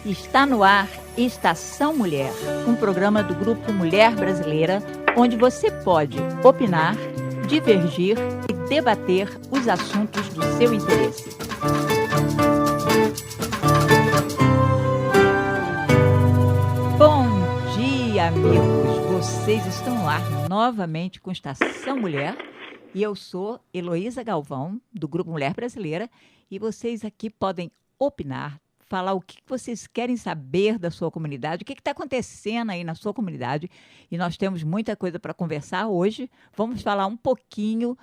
Está no ar Estação Mulher, um programa do Grupo Mulher Brasileira, onde você pode opinar, divergir e debater os assuntos do seu interesse. Bom dia, amigos! Vocês estão no ar novamente com Estação Mulher e eu sou Heloísa Galvão, do Grupo Mulher Brasileira, e vocês aqui podem opinar, falar o que vocês querem saber da sua comunidade, o que está acontecendo aí na sua comunidade. E nós temos muita coisa para conversar hoje. Vamos falar um pouquinho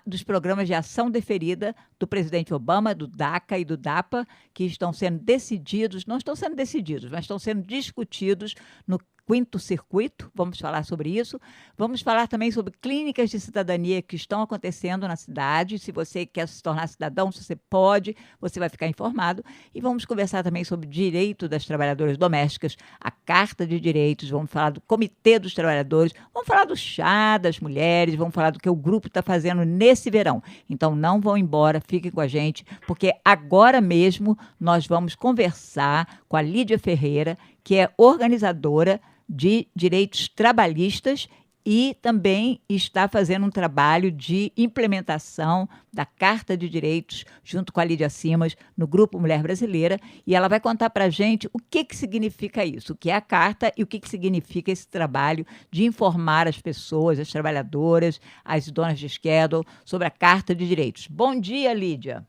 dos programas de ação deferida do presidente Obama, do DACA e do DAPA, que estão sendo decididos, não estão sendo decididos, mas estão sendo discutidos no Quinto Circuito. Vamos falar sobre isso. Vamos falar também sobre clínicas de cidadania que estão acontecendo na cidade. Se você quer se tornar cidadão, se você pode, você vai ficar informado. E vamos conversar também sobre direito das trabalhadoras domésticas, a Carta de Direitos, vamos falar do Comitê dos Trabalhadores, vamos falar do chá das mulheres, vamos falar do que o grupo está fazendo nesse verão. Então não vão embora, fiquem com a gente, porque agora mesmo nós vamos conversar com a Lídia Ferreira, que é organizadora de direitos trabalhistas e também está fazendo um trabalho de implementação da Carta de Direitos, junto com a Lídia Simas, no Grupo Mulher Brasileira, e ela vai contar para a gente o que significa isso, o que é a Carta e o que significa esse trabalho de informar as pessoas, as trabalhadoras, as donas de schedule, sobre a Carta de Direitos. Bom dia, Lídia.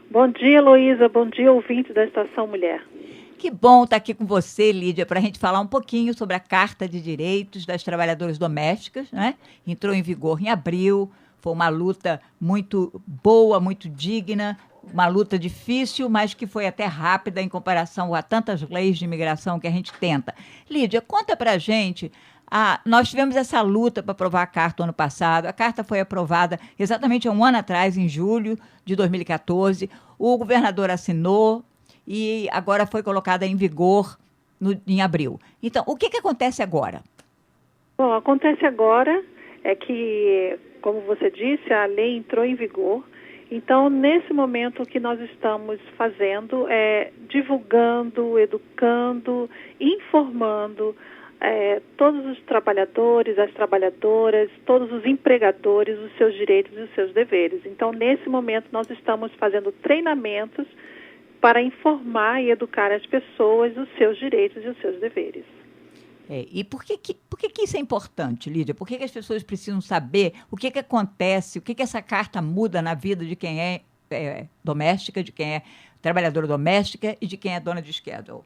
Bom dia, Heloísa. Bom dia, ouvinte da Estação Mulher. Que bom estar aqui com você, Lídia, para a gente falar um pouquinho sobre a Carta de Direitos das Trabalhadoras Domésticas, né? Entrou em vigor em abril, foi uma luta muito boa, muito digna, uma luta difícil, mas que foi até rápida em comparação a tantas leis de imigração que a gente tenta. Lídia, conta para a gente. Nós tivemos essa luta para aprovar a Carta ano passado. A Carta foi aprovada exatamente há um ano atrás, em julho de 2014. O governador assinou e agora foi colocada em vigor em abril. Então, o que acontece agora? Bom, acontece agora é que, como você disse, a lei entrou em vigor. Então, nesse momento, o que nós estamos fazendo é divulgando, educando, informando todos os trabalhadores, as trabalhadoras, todos os empregadores, os seus direitos e os seus deveres. Então, nesse momento, nós estamos fazendo treinamentos para informar e educar as pessoas os seus direitos e os seus deveres. E por que isso é importante, Lídia? Por que as pessoas precisam saber o que acontece, o que essa carta muda na vida de quem é doméstica, de quem é trabalhadora doméstica e de quem é dona de schedule?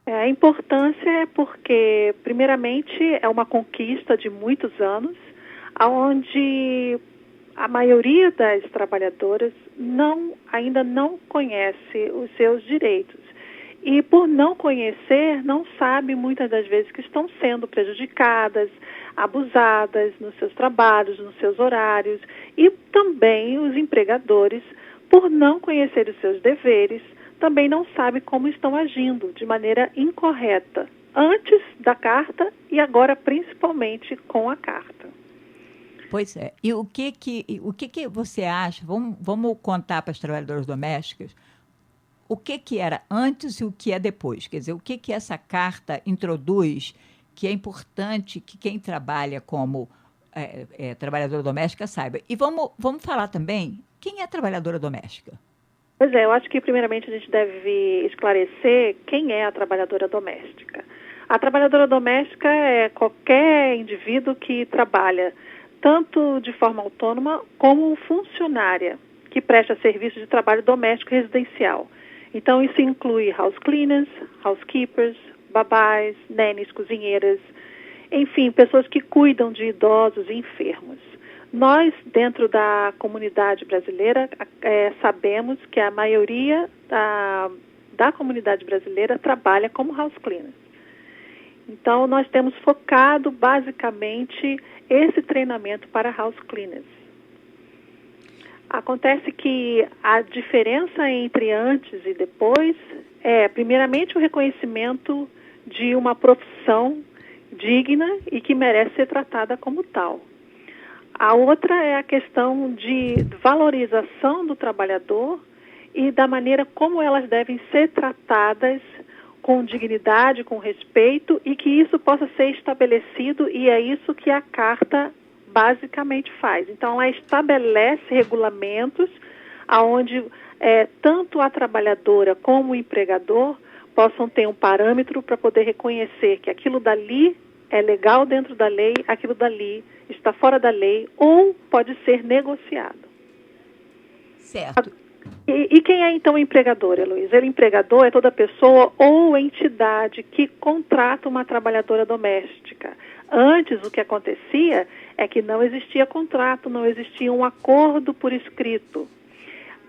A importância é porque, primeiramente, é uma conquista de muitos anos, onde a maioria das trabalhadoras ainda não conhece os seus direitos. E por não conhecer, não sabe muitas das vezes que estão sendo prejudicadas, abusadas nos seus trabalhos, nos seus horários. E também os empregadores, por não conhecer os seus deveres, também não sabem como estão agindo de maneira incorreta, antes da carta e agora principalmente com a carta. Pois é. E o que você acha? Vamos contar para as trabalhadoras domésticas o que era antes e o que é depois. Quer dizer, o que essa carta introduz que é importante que quem trabalha como trabalhadora doméstica saiba. E vamos falar também quem é trabalhadora doméstica. Pois é, eu acho que primeiramente a gente deve esclarecer quem é a trabalhadora doméstica. A trabalhadora doméstica é qualquer indivíduo que trabalha tanto de forma autônoma como funcionária, que presta serviço de trabalho doméstico e residencial. Então, isso inclui house cleaners, housekeepers, babás, nannies, cozinheiras, enfim, pessoas que cuidam de idosos e enfermos. Nós, dentro da comunidade brasileira, sabemos que a maioria da comunidade brasileira trabalha como house cleaners. Então, nós temos focado basicamente esse treinamento para house cleaners. Acontece que a diferença entre antes e depois é, primeiramente, o reconhecimento de uma profissão digna e que merece ser tratada como tal. A outra é a questão de valorização do trabalhador e da maneira como elas devem ser tratadas com dignidade, com respeito, e que isso possa ser estabelecido, e é isso que a carta basicamente faz. Então, ela estabelece regulamentos onde tanto a trabalhadora como o empregador possam ter um parâmetro para poder reconhecer que aquilo dali é legal dentro da lei, aquilo dali está fora da lei ou pode ser negociado. Certo. E quem é então o empregador, Heloísa? O empregador é toda pessoa ou entidade que contrata uma trabalhadora doméstica. Antes, o que acontecia é que não existia contrato, não existia um acordo por escrito.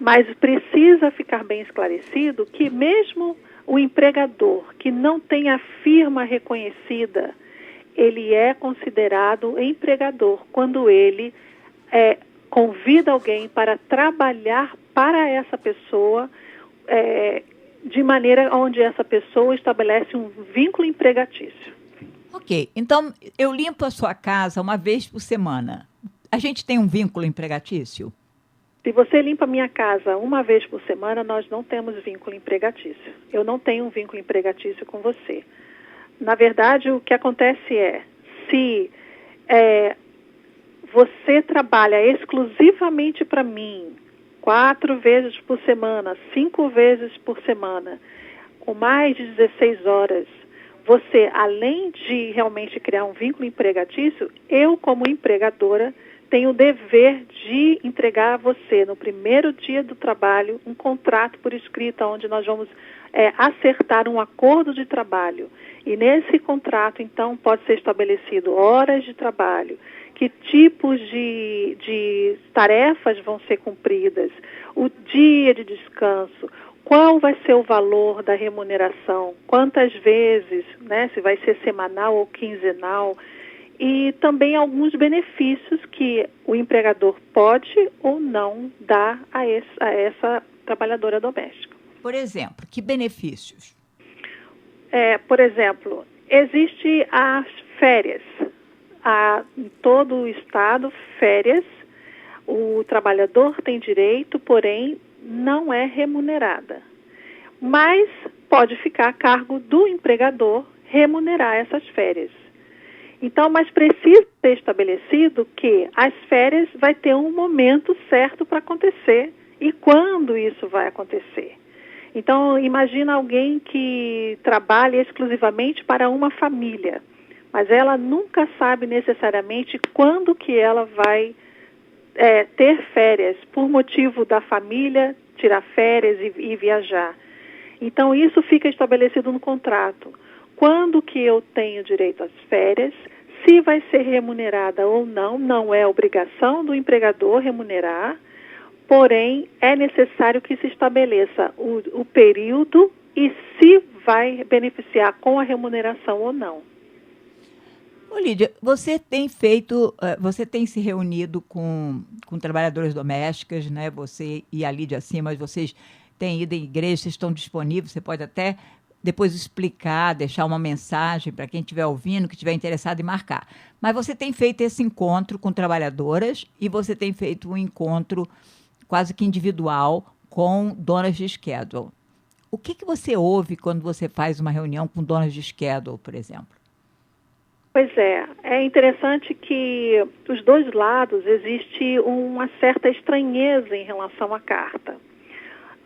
Mas precisa ficar bem esclarecido que mesmo o empregador que não tem a firma reconhecida, ele é considerado empregador quando ele convida alguém para trabalhar para essa pessoa de maneira onde essa pessoa estabelece um vínculo empregatício. Ok, então eu limpo a sua casa uma vez por semana. A gente tem um vínculo empregatício? Se você limpa a minha casa uma vez por semana, nós não temos vínculo empregatício. Eu não tenho um vínculo empregatício com você. Na verdade, o que acontece se você trabalha exclusivamente para mim, 4 vezes por semana, 5 vezes por semana, com mais de 16 horas, você, além de realmente criar um vínculo empregatício, eu, como empregadora, tenho o dever de entregar a você, no primeiro dia do trabalho, um contrato por escrito, onde nós vamos acertar um acordo de trabalho. E nesse contrato, então, pode ser estabelecido horas de trabalho, que tipos de tarefas vão ser cumpridas, o dia de descanso, qual vai ser o valor da remuneração, quantas vezes, né, se vai ser semanal ou quinzenal, e também alguns benefícios que o empregador pode ou não dar a essa trabalhadora doméstica. Por exemplo, que benefícios? Por exemplo, existe as férias. Em todo o estado, férias, o trabalhador tem direito, porém não é remunerada. Mas pode ficar a cargo do empregador remunerar essas férias. Então, mas precisa ser estabelecido que as férias vai ter um momento certo para acontecer e quando isso vai acontecer. Então, imagina alguém que trabalha exclusivamente para uma família, mas ela nunca sabe necessariamente quando que ela vai ter férias, por motivo da família, tirar férias e viajar. Então, isso fica estabelecido no contrato. Quando que eu tenho direito às férias, se vai ser remunerada ou não, não é obrigação do empregador remunerar, porém é necessário que se estabeleça o período e se vai beneficiar com a remuneração ou não. Ô, Lídia, você tem se reunido com trabalhadoras domésticas, né? Você e a Lídia Simas, vocês têm ido em igreja, vocês estão disponíveis, você pode até depois explicar, deixar uma mensagem para quem estiver ouvindo, que estiver interessado em marcar. Mas você tem feito esse encontro com trabalhadoras e você tem feito um encontro quase que individual com donas de schedule. O que você ouve quando você faz uma reunião com donas de schedule, por exemplo? Pois é interessante que dos dois lados existe uma certa estranheza em relação à carta.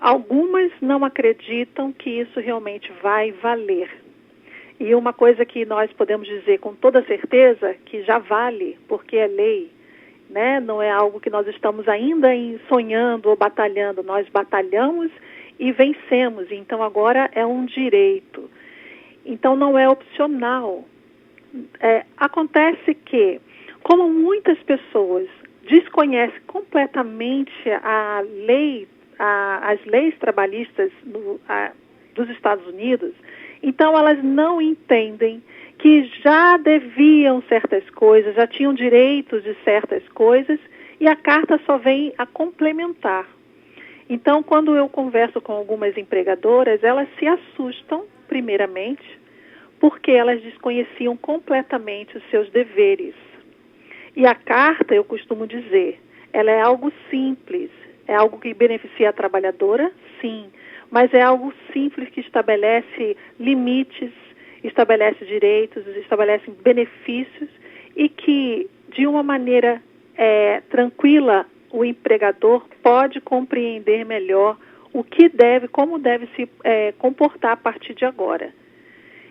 Algumas não acreditam que isso realmente vai valer. E uma coisa que nós podemos dizer com toda certeza, que já vale, porque é lei, né? Não é algo que nós estamos ainda sonhando ou batalhando. Nós batalhamos e vencemos, então agora é um direito. Então não é opcional. Acontece que, como muitas pessoas desconhecem completamente as leis trabalhistas dos Estados Unidos, então elas não entendem que já deviam certas coisas, já tinham direitos de certas coisas, e a carta só vem a complementar. Então, quando eu converso com algumas empregadoras, elas se assustam, primeiramente, porque elas desconheciam completamente os seus deveres. E a carta, eu costumo dizer, ela é algo simples, é algo que beneficia a trabalhadora, sim, mas é algo simples que estabelece limites, estabelece direitos, estabelece benefícios e que, de uma maneira tranquila, o empregador pode compreender melhor o que deve, como deve se comportar a partir de agora.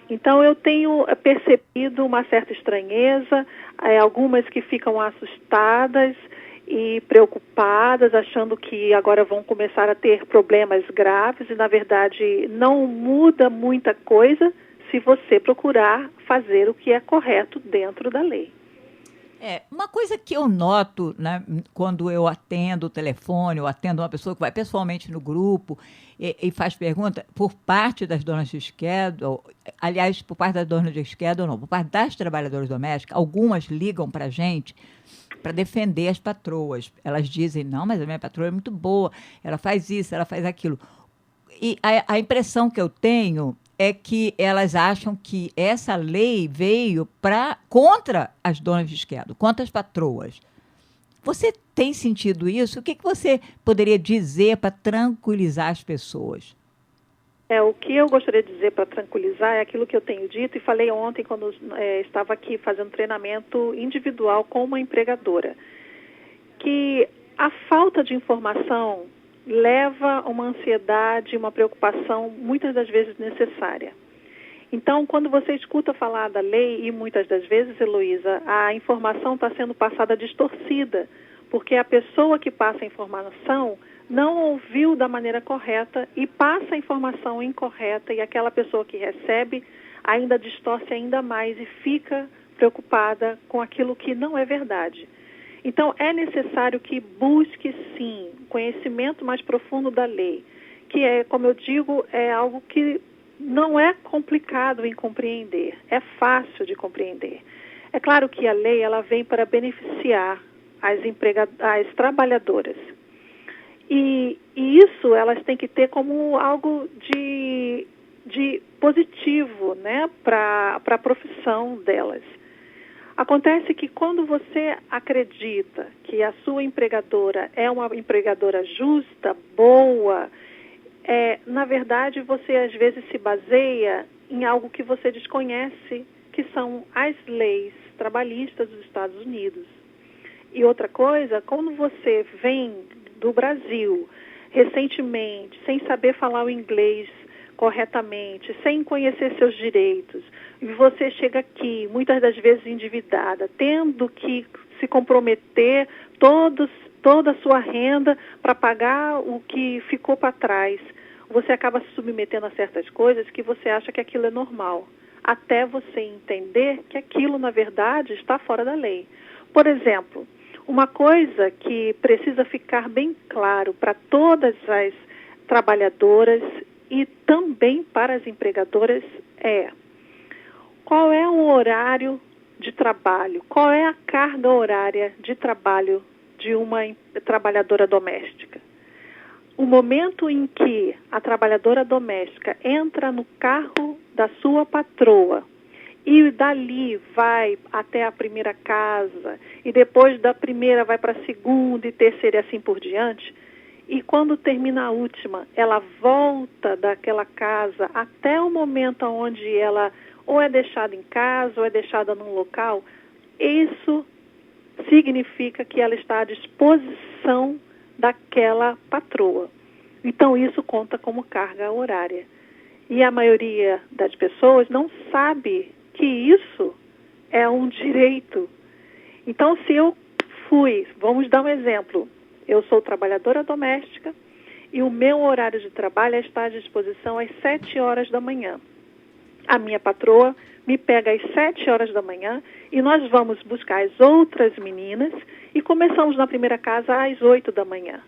Então, eu tenho percebido uma certa estranheza, algumas que ficam assustadas e preocupadas, achando que agora vão começar a ter problemas graves e, na verdade, não muda muita coisa se você procurar fazer o que é correto dentro da lei. Uma coisa que eu noto, né, quando eu atendo o telefone, eu atendo uma pessoa que vai pessoalmente no grupo e faz pergunta, por parte das donas de schedule, aliás, por parte das donas de schedule, não, por parte das trabalhadoras domésticas, algumas ligam para a gente para defender as patroas. Elas dizem, não, mas a minha patroa é muito boa, ela faz isso, ela faz aquilo. E a impressão que eu tenho é que elas acham que essa lei veio contra as donas de schedule, contra as patroas. Você tem sentido isso? O que você poderia dizer para tranquilizar as pessoas? O que eu gostaria de dizer para tranquilizar é aquilo que eu tenho dito e falei ontem quando estava aqui fazendo treinamento individual com uma empregadora, que a falta de informação leva a uma ansiedade, uma preocupação muitas das vezes necessária. Então, quando você escuta falar da lei, e muitas das vezes, Heloísa, a informação está sendo passada distorcida, porque a pessoa que passa a informação não ouviu da maneira correta e passa a informação incorreta, e aquela pessoa que recebe ainda distorce ainda mais e fica preocupada com aquilo que não é verdade. Então, é necessário que busque, sim, conhecimento mais profundo da lei, que como eu digo, é algo que não é complicado em compreender, é fácil de compreender. É claro que a lei ela vem para beneficiar as trabalhadoras. E isso elas têm que ter como algo de positivo, né, para a profissão delas. Acontece que quando você acredita que a sua empregadora é uma empregadora justa, boa, na verdade você às vezes se baseia em algo que você desconhece, que são as leis trabalhistas dos Estados Unidos. E outra coisa, quando você vem do Brasil recentemente, sem saber falar o inglês corretamente, sem conhecer seus direitos, e você chega aqui, muitas das vezes endividada, tendo que se comprometer toda a sua renda para pagar o que ficou para trás, você acaba se submetendo a certas coisas que você acha que aquilo é normal, até você entender que aquilo, na verdade, está fora da lei. Por exemplo, uma coisa que precisa ficar bem claro para todas as trabalhadoras e também para as empregadoras qual é o horário de trabalho, qual é a carga horária de trabalho de uma trabalhadora doméstica. O momento em que a trabalhadora doméstica entra no carro da sua patroa e dali vai até a primeira casa e depois da primeira vai para a segunda e terceira e assim por diante, e quando termina a última, ela volta daquela casa até o momento onde ela ou é deixada em casa ou é deixada num local, isso significa que ela está à disposição daquela patroa. Então, isso conta como carga horária. E a maioria das pessoas não sabe que isso é um direito. Então, se eu vamos dar um exemplo, eu sou trabalhadora doméstica e o meu horário de trabalho está à disposição às 7 horas da manhã. A minha patroa me pega às 7 horas da manhã e nós vamos buscar as outras meninas e começamos na primeira casa às 8 da manhã.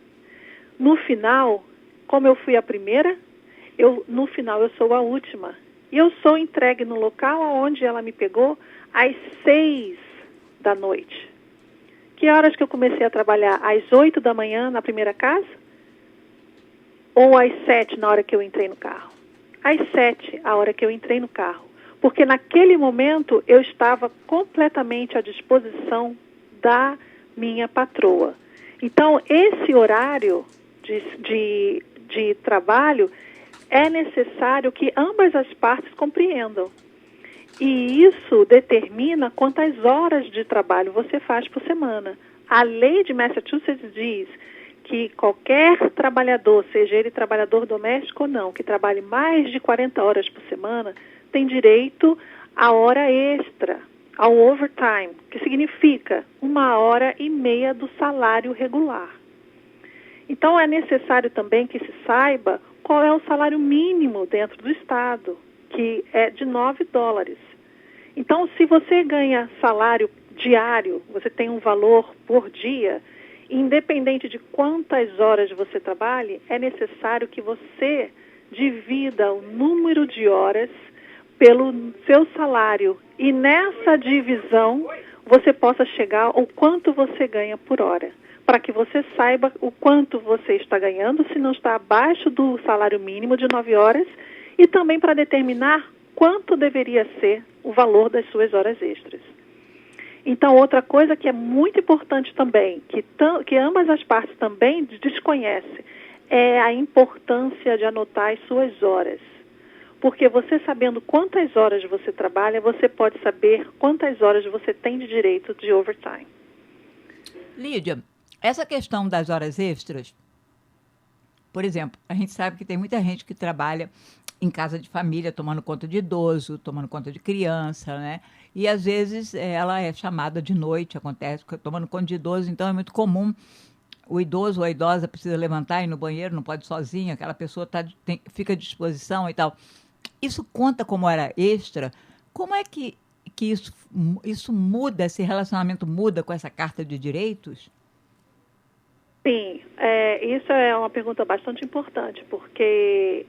No final, como eu fui a primeira, no final eu sou a última. E eu sou entregue no local onde ela me pegou às 6 da noite. Que horas que eu comecei a trabalhar? Às 8 da manhã na primeira casa? Ou às 7 na hora que eu entrei no carro? Às 7, a hora que eu entrei no carro. Porque naquele momento eu estava completamente à disposição da minha patroa. Então, esse horário de trabalho, é necessário que ambas as partes compreendam. E isso determina quantas horas de trabalho você faz por semana. A lei de Massachusetts diz que qualquer trabalhador, seja ele trabalhador doméstico ou não, que trabalhe mais de 40 horas por semana, tem direito à hora extra, ao overtime, que significa 1h30 do salário regular. Então, é necessário também que se saiba qual é o salário mínimo dentro do estado, que é de $9. Então, se você ganha salário diário, você tem um valor por dia, independente de quantas horas você trabalhe, é necessário que você divida o número de horas pelo seu salário. E nessa divisão, você possa chegar ao quanto você ganha por hora, para que você saiba o quanto você está ganhando, se não está abaixo do salário mínimo de 9 horas, e também para determinar quanto deveria ser o valor das suas horas extras. Então, outra coisa que é muito importante também, que ambas as partes também desconhecem, é a importância de anotar as suas horas. Porque você sabendo quantas horas você trabalha, você pode saber quantas horas você tem de direito de overtime. Lídia, essa questão das horas extras, por exemplo, a gente sabe que tem muita gente que trabalha em casa de família, tomando conta de idoso, tomando conta de criança, né? E às vezes ela é chamada de noite, acontece, tomando conta de idoso, então é muito comum o idoso ou a idosa precisa levantar e ir no banheiro, não pode sozinha, aquela pessoa fica à disposição e tal. Isso conta como hora extra? Como é que isso muda, esse relacionamento muda com essa carta de direitos? Sim, isso é uma pergunta bastante importante, porque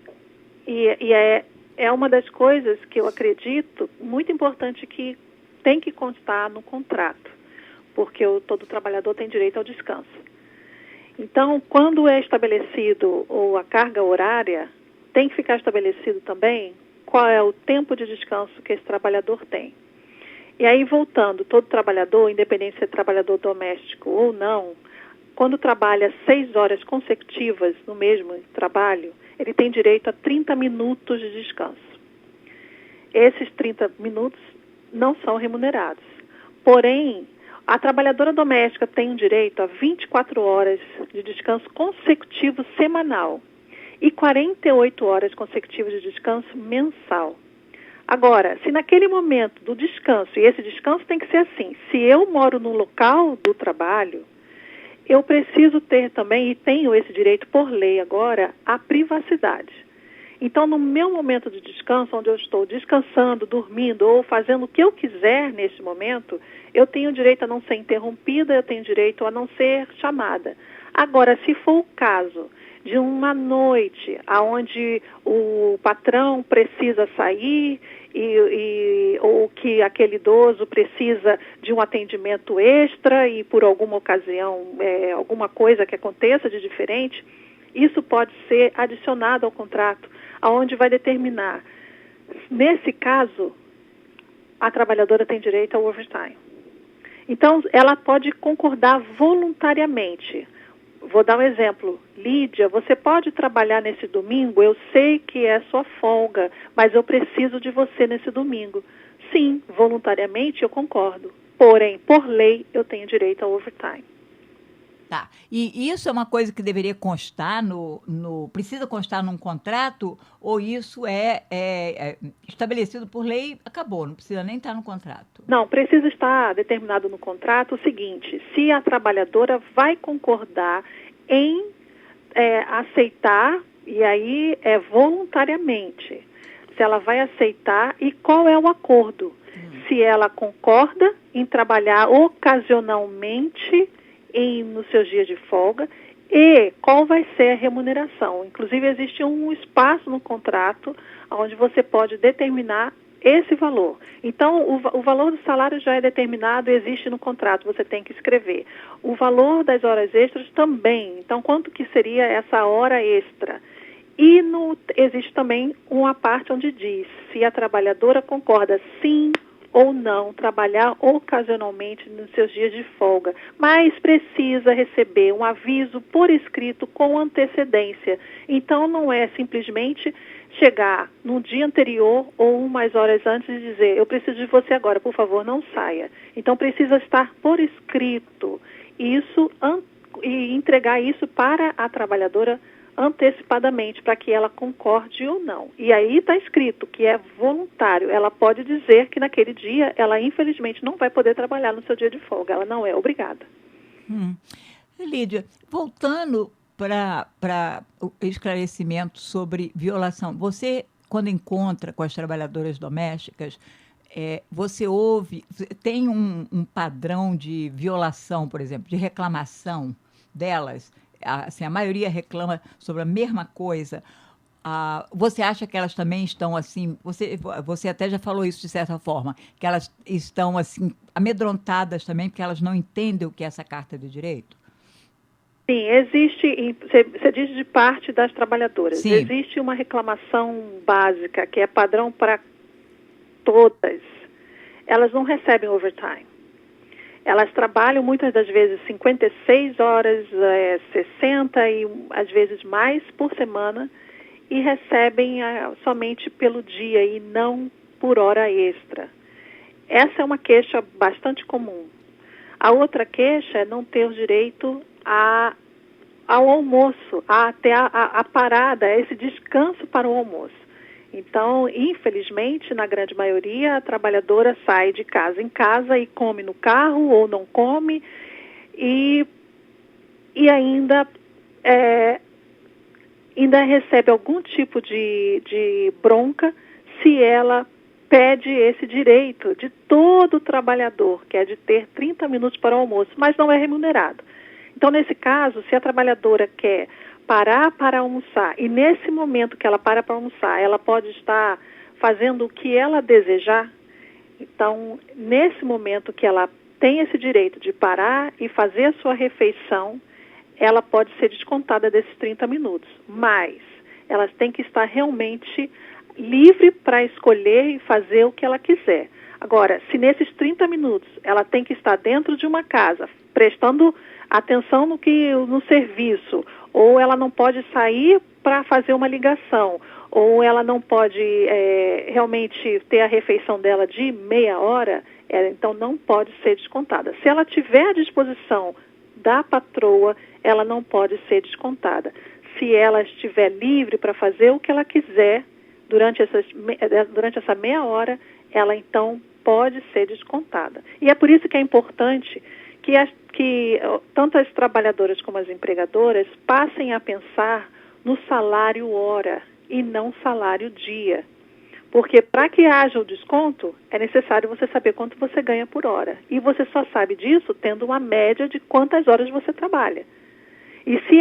é uma das coisas que eu acredito muito importante que tem que constar no contrato, porque todo trabalhador tem direito ao descanso. Então, quando é estabelecido a carga horária, tem que ficar estabelecido também qual é o tempo de descanso que esse trabalhador tem. E aí, voltando, todo trabalhador, independente se é trabalhador doméstico ou não, quando trabalha 6 horas consecutivas no mesmo trabalho, ele tem direito a 30 minutos de descanso. Esses 30 minutos não são remunerados. Porém, a trabalhadora doméstica tem direito a 24 horas de descanso consecutivo semanal e 48 horas consecutivas de descanso mensal. Agora, se naquele momento do descanso, e esse descanso tem que ser assim, se eu moro no local do trabalho, eu preciso ter também, e tenho esse direito por lei agora, a privacidade. Então, no meu momento de descanso, onde eu estou descansando, dormindo ou fazendo o que eu quiser nesse momento, eu tenho direito a não ser interrompida, eu tenho direito a não ser chamada. Agora, se for o caso de uma noite onde o patrão precisa sair ou que aquele idoso precisa de um atendimento extra e por alguma ocasião, alguma coisa que aconteça de diferente, isso pode ser adicionado ao contrato, aonde vai determinar, nesse caso, a trabalhadora tem direito ao overtime. Então, ela pode concordar voluntariamente. Vou dar um exemplo. Lídia, você pode trabalhar nesse domingo? Eu sei que é sua folga, mas eu preciso de você nesse domingo. Sim, voluntariamente eu concordo. Porém, por lei, eu tenho direito ao overtime. Tá. E isso é uma coisa que deveria constar precisa constar num contrato, ou isso é estabelecido por lei, acabou, não precisa nem estar no contrato? Não, precisa estar determinado no contrato o seguinte: se a trabalhadora vai concordar em aceitar, e aí é voluntariamente, se ela vai aceitar e qual é o acordo. Se ela concorda em trabalhar ocasionalmente nos seus dias de folga e qual vai ser a remuneração. Inclusive, existe um espaço no contrato onde você pode determinar esse valor. Então, o valor do salário já é determinado, existe no contrato, você tem que escrever. O valor das horas extras também. Então, quanto que seria essa hora extra? E existe também uma parte onde diz se a trabalhadora concorda sim ou não trabalhar ocasionalmente nos seus dias de folga, mas precisa receber um aviso por escrito com antecedência. Então, não é simplesmente chegar no dia anterior ou umas horas antes e dizer: eu preciso de você agora, por favor, não saia. Então, precisa estar por escrito isso e entregar isso para a trabalhadora antecipadamente, para que ela concorde ou não. E aí está escrito que é voluntário. Ela pode dizer que naquele dia ela, infelizmente, não vai poder trabalhar no seu dia de folga. Ela não é obrigada. Lídia, voltando para o esclarecimento sobre violação, você, quando encontra com as trabalhadoras domésticas, você tem um padrão de violação, por exemplo, de reclamação delas? Assim, a maioria reclama sobre a mesma coisa. Você acha que elas também estão assim, você até já falou isso de certa forma, que elas estão assim amedrontadas também porque elas não entendem o que é essa carta de direito? Sim, existe, você diz de parte das trabalhadoras, Sim. Existe uma reclamação básica, que é padrão para todas. Elas não recebem overtime. Elas trabalham muitas das vezes 56 horas, 60 e às vezes mais por semana, e recebem somente pelo dia e não por hora extra. Essa é uma queixa bastante comum. A outra queixa é não ter o direito ao almoço, a ter a parada, esse descanso para o almoço. Então, infelizmente, na grande maioria, a trabalhadora sai de casa em casa e come no carro ou não come e ainda recebe algum tipo de bronca se ela pede esse direito de todo trabalhador, que é de ter 30 minutos para o almoço, mas não é remunerado. Então, nesse caso, se a trabalhadora quer parar para almoçar, e nesse momento que ela para almoçar, ela pode estar fazendo o que ela desejar, então, nesse momento que ela tem esse direito de parar e fazer a sua refeição, ela pode ser descontada desses 30 minutos, mas elas têm que estar realmente livre para escolher e fazer o que ela quiser. Agora, se nesses 30 minutos ela tem que estar dentro de uma casa, prestando atenção no serviço, ou ela não pode sair para fazer uma ligação, ou ela não pode realmente ter a refeição dela de meia hora, então não pode ser descontada. Se ela tiver à disposição da patroa, ela não pode ser descontada. Se ela estiver livre para fazer o que ela quiser durante essa meia hora, ela então pode ser descontada. E é por isso que é importante que tanto as trabalhadoras como as empregadoras passem a pensar no salário hora e não salário dia. Porque para que haja o desconto, é necessário você saber quanto você ganha por hora. E você só sabe disso tendo uma média de quantas horas você trabalha. E se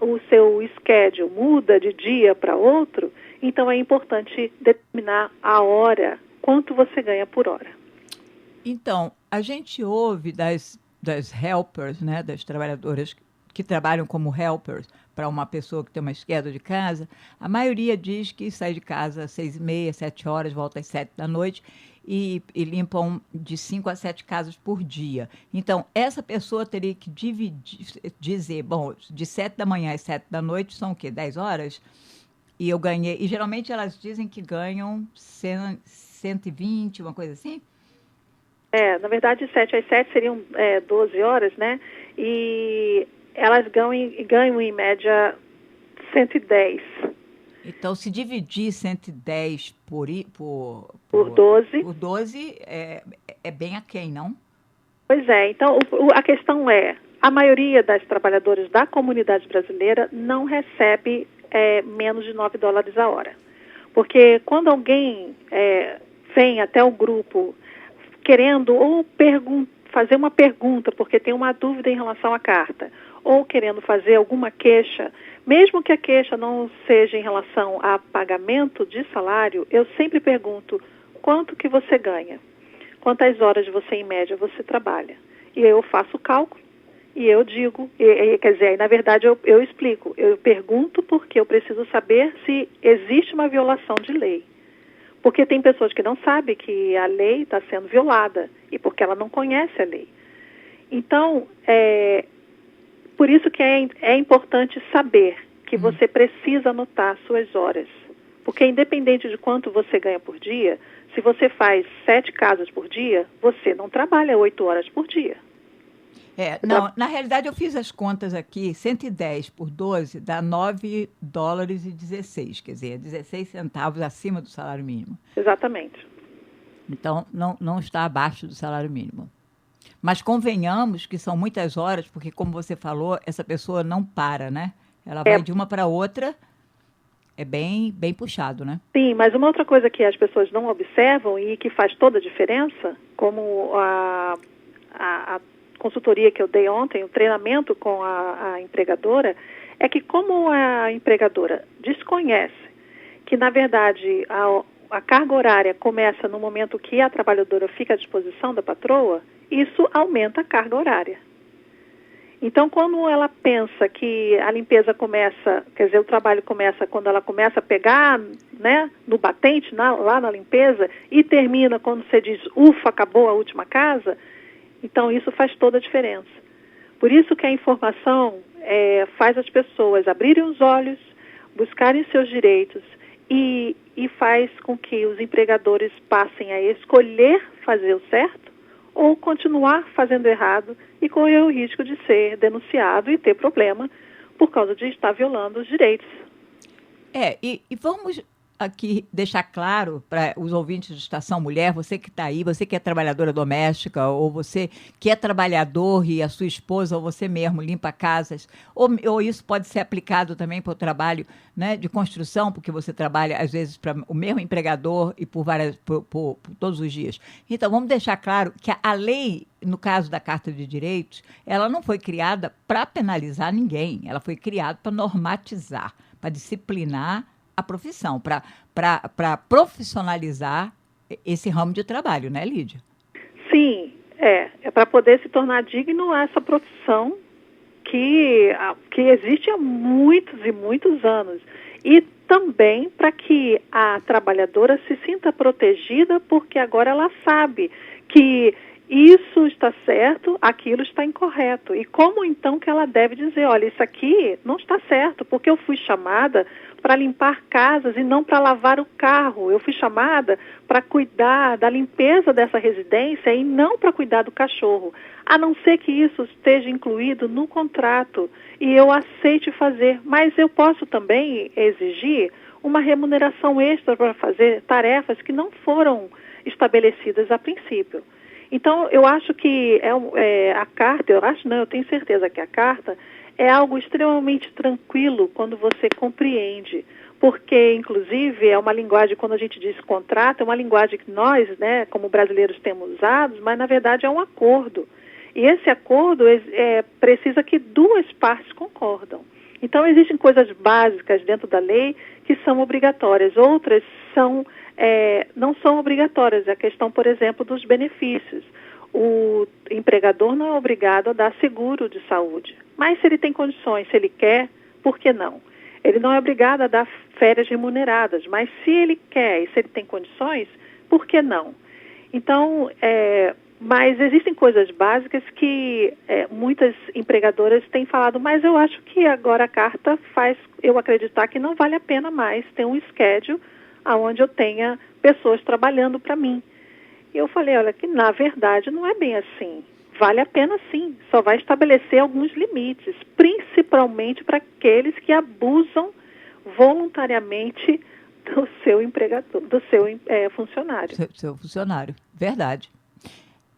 o seu schedule muda de dia para outro, então é importante determinar a hora, quanto você ganha por hora. Então, a gente ouve das helpers, né, das trabalhadoras que trabalham como helpers para uma pessoa que tem uma esquerda de casa, a maioria diz que sai de casa às 6h30, 7 horas, volta às 7 da noite e limpam de 5 a 7 casas por dia. Então, essa pessoa teria que dizer, bom, de 7 da manhã às 7 da noite são o quê? 10 horas? E eu ganhei, e geralmente elas dizem que ganham 120, uma coisa assim? Na verdade, de 7 às 7 seriam 12 horas, né? E elas ganham em média 110. Então, se dividir 110 por 12 é bem aquém, não? Pois é. Então, a questão é, a maioria das trabalhadoras da comunidade brasileira não recebe menos de $9 a hora. Porque quando alguém vem até o grupo querendo ou fazer uma pergunta porque tem uma dúvida em relação à carta, ou querendo fazer alguma queixa, mesmo que a queixa não seja em relação a pagamento de salário, eu sempre pergunto: quanto que você ganha? Quantas horas você, em média, você trabalha? E eu faço o cálculo e eu digo, quer dizer, na verdade eu explico, eu pergunto porque eu preciso saber se existe uma violação de lei. Porque tem pessoas que não sabem que a lei está sendo violada e porque ela não conhece a lei. Então, por isso que é importante saber que você precisa anotar suas horas. Porque independente de quanto você ganha por dia, se você faz 7 casas por dia, você não trabalha 8 horas por dia. Não, na realidade eu fiz as contas aqui, 110 por 12 dá $9,16, quer dizer, 16 centavos acima do salário mínimo. Exatamente. Então, não está abaixo do salário mínimo. Mas convenhamos que são muitas horas, porque como você falou, essa pessoa não para, né? Ela vai de uma para outra, é bem puxado, né? Sim, mas uma outra coisa que as pessoas não observam e que faz toda a diferença, como a consultoria que eu dei ontem, o treinamento com a empregadora, é que como a empregadora desconhece que, na verdade, a carga horária começa no momento que a trabalhadora fica à disposição da patroa, isso aumenta a carga horária. Então, quando ela pensa que a limpeza começa, quer dizer, o trabalho começa quando ela começa a pegar, né, no batente, lá na limpeza, e termina quando você diz, ufa, acabou a última casa, então isso faz toda a diferença. Por isso que a informação faz as pessoas abrirem os olhos, buscarem seus direitos e faz com que os empregadores passem a escolher fazer o certo ou continuar fazendo errado e correr o risco de ser denunciado e ter problema por causa de estar violando os direitos. E vamos aqui deixar claro para os ouvintes de Estação Mulher, você que está aí, você que é trabalhadora doméstica, ou você que é trabalhador e a sua esposa, ou você mesmo limpa casas, ou isso pode ser aplicado também para o trabalho, né, de construção, porque você trabalha, às vezes, para o mesmo empregador e por todos os dias. Então, vamos deixar claro que a lei, no caso da Carta de Direitos, ela não foi criada para penalizar ninguém, ela foi criada para normatizar, para disciplinar a profissão, para profissionalizar esse ramo de trabalho, né, Lídia? Sim, é para poder se tornar digno essa profissão que existe há muitos e muitos anos. E também para que a trabalhadora se sinta protegida, porque agora ela sabe que isso está certo, aquilo está incorreto. E como então que ela deve dizer, olha, isso aqui não está certo, porque eu fui chamada para limpar casas e não para lavar o carro. Eu fui chamada para cuidar da limpeza dessa residência e não para cuidar do cachorro. A não ser que isso esteja incluído no contrato e eu aceite fazer. Mas eu posso também exigir uma remuneração extra para fazer tarefas que não foram estabelecidas a princípio. Então, eu acho que a carta, eu tenho certeza que a carta é algo extremamente tranquilo quando você compreende, porque, inclusive, é uma linguagem, quando a gente diz contrato, é uma linguagem que nós, né, como brasileiros temos usado, mas, na verdade, é um acordo. E esse acordo precisa que duas partes concordam. Então, existem coisas básicas dentro da lei que são obrigatórias, outras não são obrigatórias. A questão, por exemplo, dos benefícios. O empregador não é obrigado a dar seguro de saúde, mas se ele tem condições, se ele quer, por que não? Ele não é obrigado a dar férias remuneradas, mas se ele quer e se ele tem condições, por que não? Então, mas existem coisas básicas que muitas empregadoras têm falado, mas eu acho que agora a carta faz eu acreditar que não vale a pena mais ter um schedule onde eu tenha pessoas trabalhando para mim. E eu falei, olha, que na verdade não é bem assim. Vale a pena sim, só vai estabelecer alguns limites, principalmente para aqueles que abusam voluntariamente do seu empregador, do seu funcionário. Seu funcionário, verdade.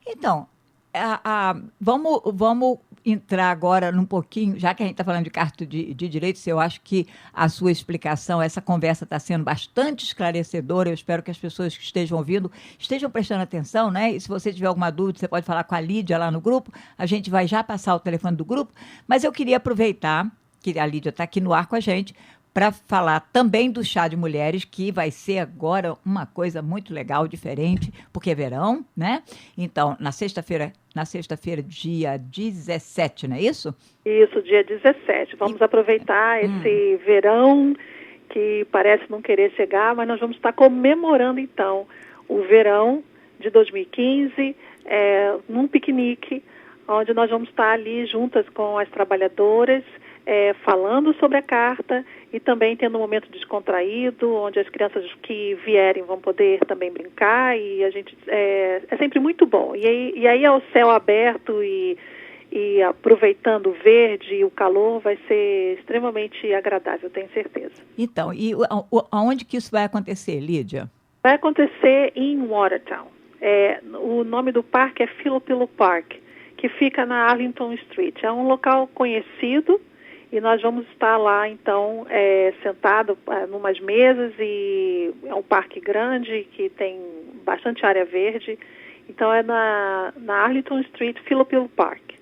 Então, vamos entrar agora num pouquinho, já que a gente está falando de Carta de Direitos, eu acho que a sua explicação, essa conversa está sendo bastante esclarecedora, eu espero que as pessoas que estejam ouvindo estejam prestando atenção, né? E se você tiver alguma dúvida, você pode falar com a Lídia lá no grupo, a gente vai já passar o telefone do grupo, mas eu queria aproveitar que a Lídia está aqui no ar com a gente, para falar também do chá de mulheres, que vai ser agora uma coisa muito legal, diferente, porque é verão, né? Então, na sexta-feira, dia 17, não é isso? Isso, dia 17. Vamos aproveitar esse verão que parece não querer chegar, mas nós vamos estar comemorando, então, o verão de 2015, num piquenique, onde nós vamos estar ali juntas com as trabalhadoras, falando sobre a carta e também tendo um momento descontraído, onde as crianças que vierem vão poder também brincar, e a gente é sempre muito bom. E aí ao céu aberto e aproveitando o verde e o calor, vai ser extremamente agradável, tenho certeza. Então, e aonde que isso vai acontecer, Lídia? Vai acontecer em Watertown. O nome do parque é Philopilo Park, que fica na Arlington Street. É um local conhecido e nós vamos estar lá, então, sentado numas mesas, e é um parque grande que tem bastante área verde. Então, é na Arlington Street, Philopilo Park,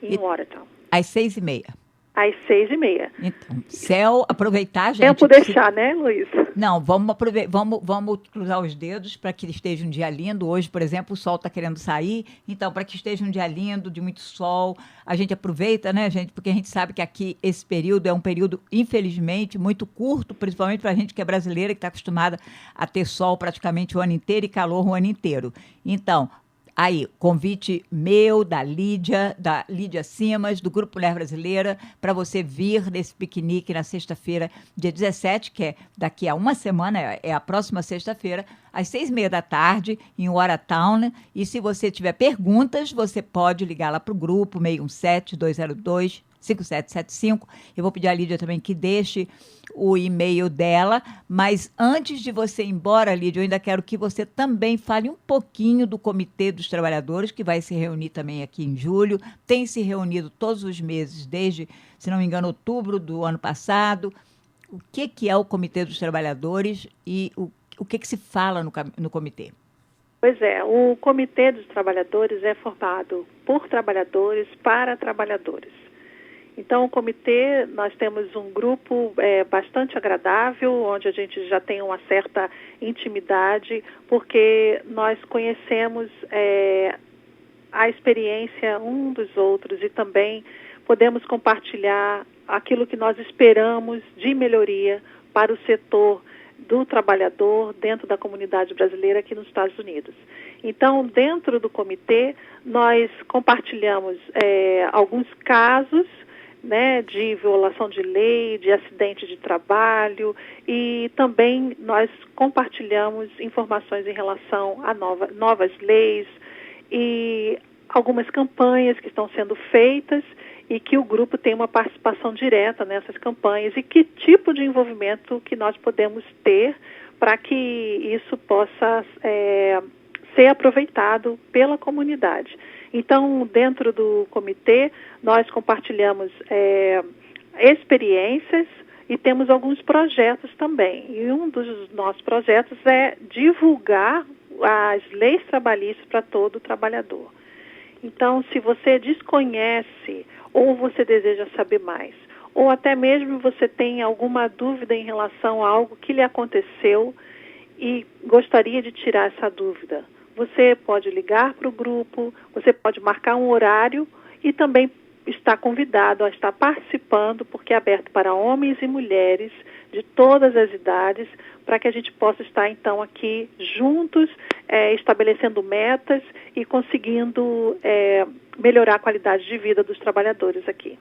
em Watertown. Às 6h30. Às 6h30. Então, céu, aproveitar, gente. Tempo deixar, né, Luiz? Não, vamos cruzar os dedos para que esteja um dia lindo. Hoje, por exemplo, o sol está querendo sair. Então, para que esteja um dia lindo, de muito sol, a gente aproveita, né, gente? Porque a gente sabe que aqui esse período é um período, infelizmente, muito curto, principalmente para a gente que é brasileira, que está acostumada a ter sol praticamente o ano inteiro e calor o ano inteiro. Então, aí, convite meu, da Lídia Simas, do Grupo Mulher Brasileira, para você vir nesse piquenique na sexta-feira, dia 17, que é daqui a uma semana, é a próxima sexta-feira, às 6h30 da tarde, em Watertown. E se você tiver perguntas, você pode ligar lá para o grupo 617-202-5775. Eu vou pedir à Lídia também que deixe o e-mail dela, mas antes de você ir embora, Lídia, eu ainda quero que você também fale um pouquinho do Comitê dos Trabalhadores, que vai se reunir também aqui em julho, tem se reunido todos os meses, desde, se não me engano, outubro do ano passado. O que é o Comitê dos Trabalhadores e o que se fala no comitê? Pois é, o Comitê dos Trabalhadores é formado por trabalhadores para trabalhadores. Então, o comitê, nós temos um grupo bastante agradável, onde a gente já tem uma certa intimidade, porque nós conhecemos a experiência um dos outros e também podemos compartilhar aquilo que nós esperamos de melhoria para o setor do trabalhador dentro da comunidade brasileira aqui nos Estados Unidos. Então, dentro do comitê, nós compartilhamos alguns casos, né, de violação de lei, de acidente de trabalho, e também nós compartilhamos informações em relação a novas leis e algumas campanhas que estão sendo feitas e que o grupo tem uma participação direta nessas campanhas, e que tipo de envolvimento que nós podemos ter para que isso possa ser aproveitado pela comunidade. Então, dentro do comitê, nós compartilhamos experiências e temos alguns projetos também. E um dos nossos projetos é divulgar as leis trabalhistas para todo trabalhador. Então, se você desconhece ou você deseja saber mais, ou até mesmo você tem alguma dúvida em relação a algo que lhe aconteceu e gostaria de tirar essa dúvida, você pode ligar para o grupo, você pode marcar um horário e também está convidado a estar participando, porque é aberto para homens e mulheres de todas as idades, para que a gente possa estar, então, aqui juntos, estabelecendo metas e conseguindo melhorar a qualidade de vida dos trabalhadores aqui.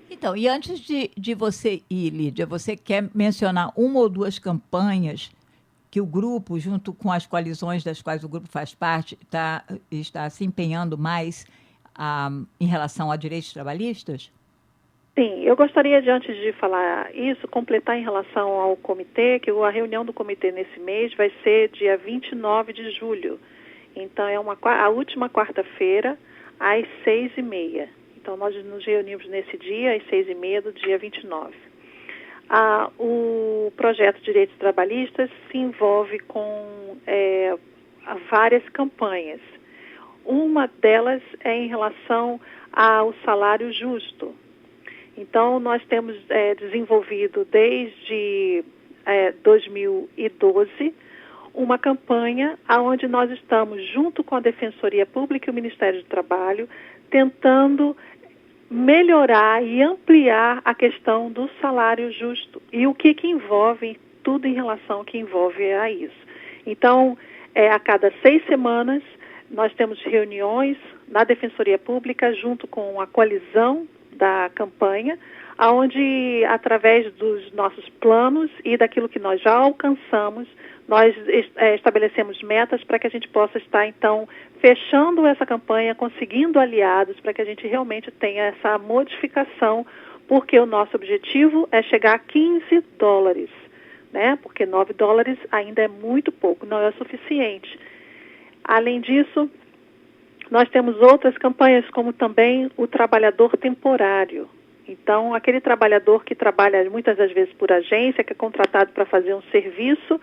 Então, e antes de você ir, Lídia, você quer mencionar uma ou duas campanhas que o grupo, junto com as coalizões das quais o grupo faz parte, está se empenhando mais em relação a direitos trabalhistas? Sim, eu gostaria de, antes de falar isso, completar em relação ao comitê, que a reunião do comitê nesse mês vai ser dia 29 de julho. Então, é a última quarta-feira, às 6h30. Então, nós nos reunimos nesse dia, às 6h30 do dia 29. O projeto Direitos Trabalhistas se envolve com várias campanhas. Uma delas é em relação ao salário justo. Então, nós temos desenvolvido desde 2012 uma campanha onde nós estamos, junto com a Defensoria Pública e o Ministério do Trabalho, tentando melhorar e ampliar a questão do salário justo. E o que envolve tudo em relação que envolve a isso. Então, a cada 6 semanas, nós temos reuniões na Defensoria Pública junto com a coalizão da campanha, onde, através dos nossos planos e daquilo que nós já alcançamos, nós estabelecemos metas para que a gente possa estar, então, fechando essa campanha, conseguindo aliados para que a gente realmente tenha essa modificação, porque o nosso objetivo é chegar a $15, né? Porque $9 ainda é muito pouco, não é o suficiente. Além disso, nós temos outras campanhas, como também o trabalhador temporário. Então, aquele trabalhador que trabalha muitas das vezes por agência, que é contratado para fazer um serviço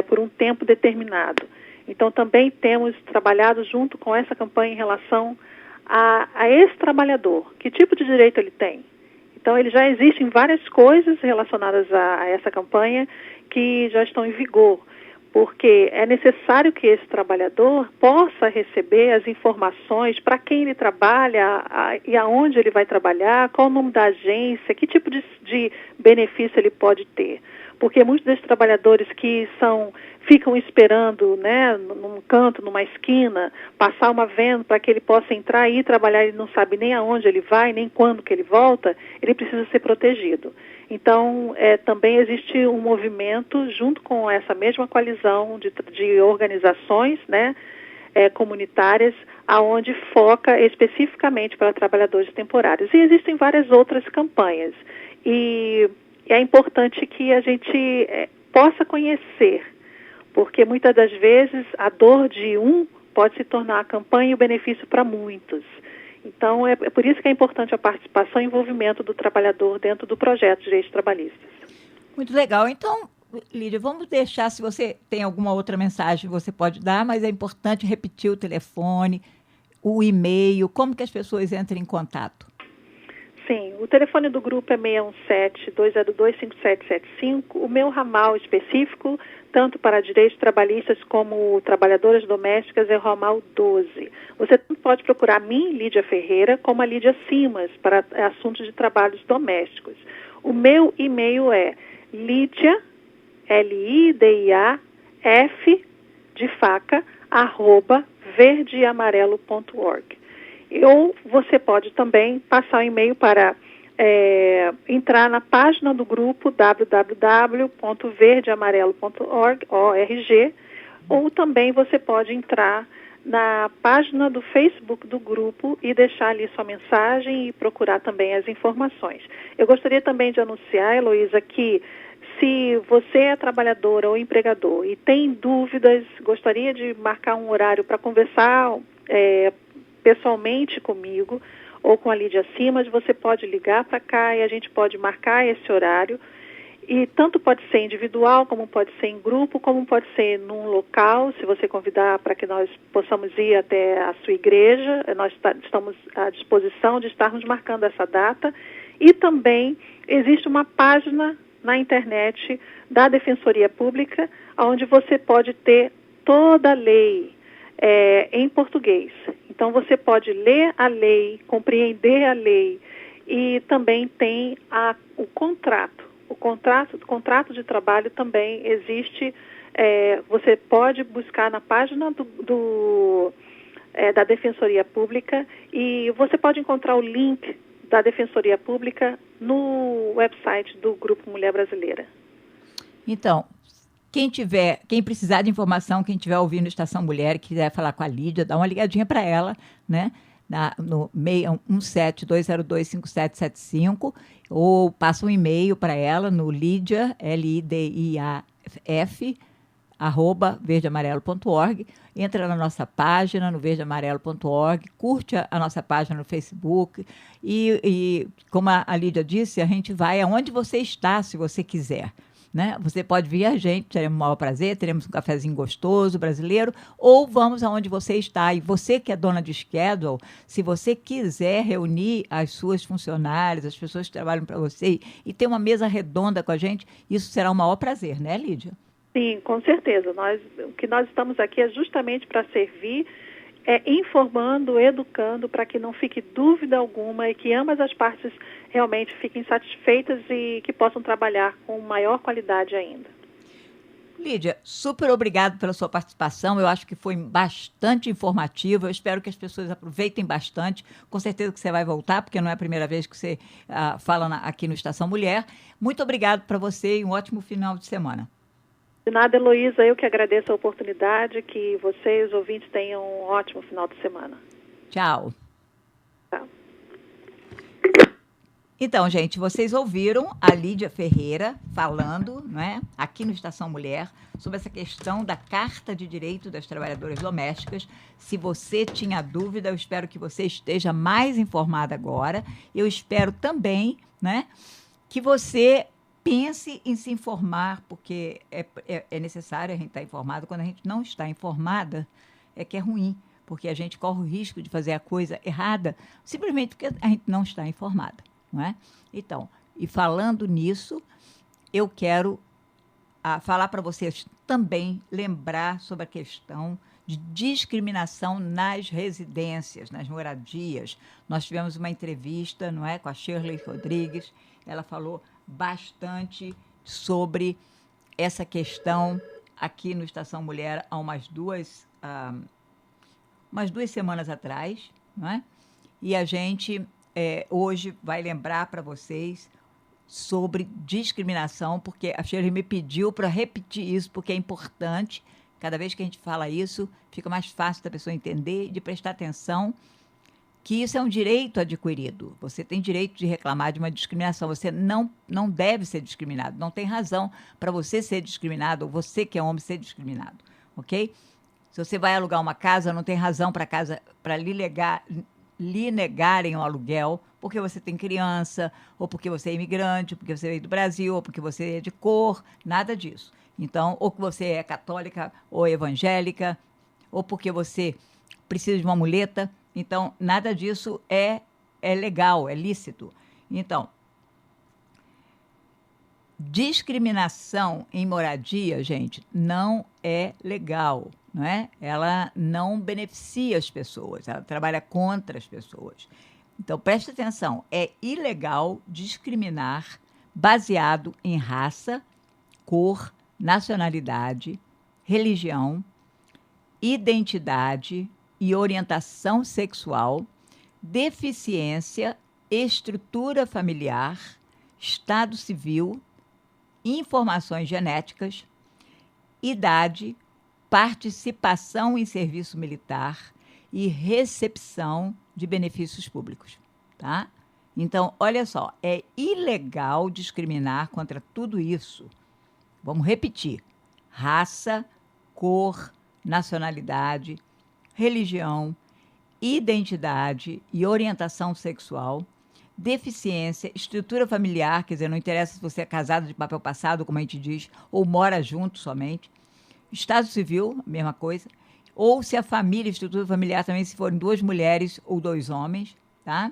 por um tempo determinado. Então, também temos trabalhado junto com essa campanha em relação a esse trabalhador. Que tipo de direito ele tem? Então, ele já existem várias coisas relacionadas a essa campanha que já estão em vigor, porque é necessário que esse trabalhador possa receber as informações para quem ele trabalha e aonde ele vai trabalhar, qual o nome da agência, que tipo de benefício ele pode ter. Porque muitos desses trabalhadores que ficam esperando, né, num canto, numa esquina, passar uma van para que ele possa entrar e trabalhar, ele não sabe nem aonde ele vai, nem quando que ele volta, ele precisa ser protegido. Então, também existe um movimento, junto com essa mesma coalizão de organizações, né, comunitárias, aonde foca especificamente para trabalhadores temporários. E existem várias outras campanhas. E é importante que a gente possa conhecer, porque muitas das vezes a dor de um pode se tornar a campanha e o benefício para muitos. Então, é por isso que é importante a participação e envolvimento do trabalhador dentro do projeto de direitos trabalhistas. Muito legal. Então, Lídia, vamos deixar, se você tem alguma outra mensagem, você pode dar, mas é importante repetir o telefone, o e-mail, como que as pessoas entram em contato? Sim, o telefone do grupo é 617-202-5775. O meu ramal específico, tanto para direitos trabalhistas como trabalhadoras domésticas, é o ramal 12. Você pode procurar a mim, Lídia Ferreira, como a Lídia Simas, para assuntos de trabalhos domésticos. O meu e-mail é Lídia, Lidiaf, de faca, @verdeamarelo.org. Ou você pode também passar o e-mail para entrar na página do grupo www.verdeamarelo.org, ou também você pode entrar na página do Facebook do grupo e deixar ali sua mensagem e procurar também as informações. Eu gostaria também de anunciar, Heloísa, que se você é trabalhadora ou empregador e tem dúvidas, gostaria de marcar um horário para conversar pessoalmente comigo ou com a Lídia Simas, você pode ligar para cá e a gente pode marcar esse horário. E tanto pode ser individual, como pode ser em grupo, como pode ser num local, se você convidar para que nós possamos ir até a sua igreja, nós estamos à disposição de estarmos marcando essa data. E também existe uma página na internet da Defensoria Pública, onde você pode ter toda a lei em português. Então, você pode ler a lei, compreender a lei, e também tem o contrato. O contrato de trabalho também existe. Você pode buscar na página da Defensoria Pública e você pode encontrar o link da Defensoria Pública no website do Grupo Mulher Brasileira. Então, quem precisar de informação, quem estiver ouvindo Estação Mulher e quiser falar com a Lídia, dá uma ligadinha para ela, né? No 617-202-5775, ou passa um e-mail para ela no Lídia, Lidiaf, @verdeamarelo.org. Entra na nossa página, no verdeamarelo.org, curte a nossa página no Facebook e como a Lídia disse, a gente vai aonde você está, se você quiser. Né? Você pode vir a gente, teremos o maior prazer, teremos um cafezinho gostoso, brasileiro, ou vamos aonde você está. E você que é dona de schedule, se você quiser reunir as suas funcionárias, as pessoas que trabalham para você e ter uma mesa redonda com a gente, isso será o maior prazer, né, Lídia? Sim, com certeza. O que nós estamos aqui é justamente para servir, informando, educando, para que não fique dúvida alguma e que ambas as partes realmente fiquem satisfeitas e que possam trabalhar com maior qualidade ainda. Lídia, super obrigado pela sua participação. Eu acho que foi bastante informativo. Eu espero que as pessoas aproveitem bastante. Com certeza que você vai voltar, porque não é a primeira vez que você fala aqui no Estação Mulher. Muito obrigado para você e um ótimo final de semana. De nada, Heloísa. Eu que agradeço a oportunidade. Que vocês, os ouvintes, tenham um ótimo final de semana. Tchau. Tchau. Então, gente, vocês ouviram a Lídia Ferreira falando, né, aqui no Estação Mulher, sobre essa questão da Carta de Direito das Trabalhadoras Domésticas. Se você tinha dúvida, eu espero que você esteja mais informada agora. Eu espero também, né, que você pense em se informar, porque é necessário a gente estar informado. Quando a gente não está informada, é que é ruim, porque a gente corre o risco de fazer a coisa errada, simplesmente porque a gente não está informada. Não é? Então, e falando nisso, eu quero falar para vocês também, lembrar sobre a questão de discriminação nas residências, nas moradias. Nós tivemos uma entrevista, não é, com a Shirley Rodrigues. Ela falou bastante sobre essa questão aqui no Estação Mulher há umas duas semanas atrás, não é? E a gente hoje vai lembrar para vocês sobre discriminação, porque a Shirley me pediu para repetir isso, porque é importante. Cada vez que a gente fala isso, fica mais fácil da pessoa entender e de prestar atenção que isso é um direito adquirido. Você tem direito de reclamar de uma discriminação. Você não deve ser discriminado. Não tem razão para você ser discriminado ou você que é homem ser discriminado, ok? Se você vai alugar uma casa, não tem razão para lhe negarem o aluguel porque você tem criança, ou porque você é imigrante, ou porque você veio do Brasil, ou porque você é de cor, nada disso. Então, ou que você é católica ou evangélica, ou porque você precisa de uma muleta. Então, nada disso é legal, é lícito. Então, discriminação em moradia, gente, não é legal, não é? Ela não beneficia as pessoas, ela trabalha contra as pessoas. Então, preste atenção, é ilegal discriminar baseado em raça, cor, nacionalidade, religião, identidade e orientação sexual, deficiência, estrutura familiar, estado civil, informações genéticas, idade, participação em serviço militar e recepção de benefícios públicos, tá? Então, olha só, é ilegal discriminar contra tudo isso. Vamos repetir: raça, cor, nacionalidade, religião, identidade e orientação sexual, deficiência, estrutura familiar, quer dizer, não interessa se você é casado de papel passado, como a gente diz, ou mora junto somente. Estado civil, mesma coisa. Ou se a família, estrutura familiar também, se forem 2 mulheres ou 2 homens, tá?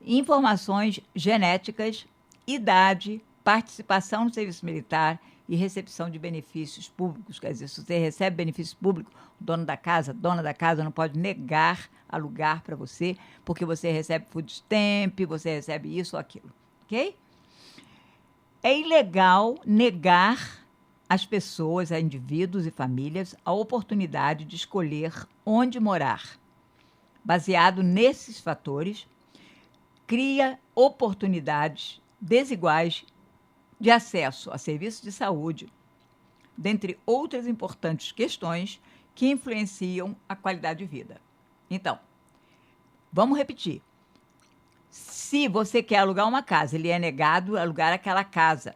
Informações genéticas, idade, participação no serviço militar e recepção de benefícios públicos. Quer dizer, se você recebe benefício público, o dono da casa, dona da casa não pode negar alugar para você, porque você recebe food stamp, você recebe isso ou aquilo, ok? É ilegal negar às pessoas, a indivíduos e famílias, a oportunidade de escolher onde morar. Baseado nesses fatores, cria oportunidades desiguais de acesso a serviços de saúde, dentre outras importantes questões que influenciam a qualidade de vida. Então, vamos repetir. Se você quer alugar uma casa, ele é negado alugar aquela casa,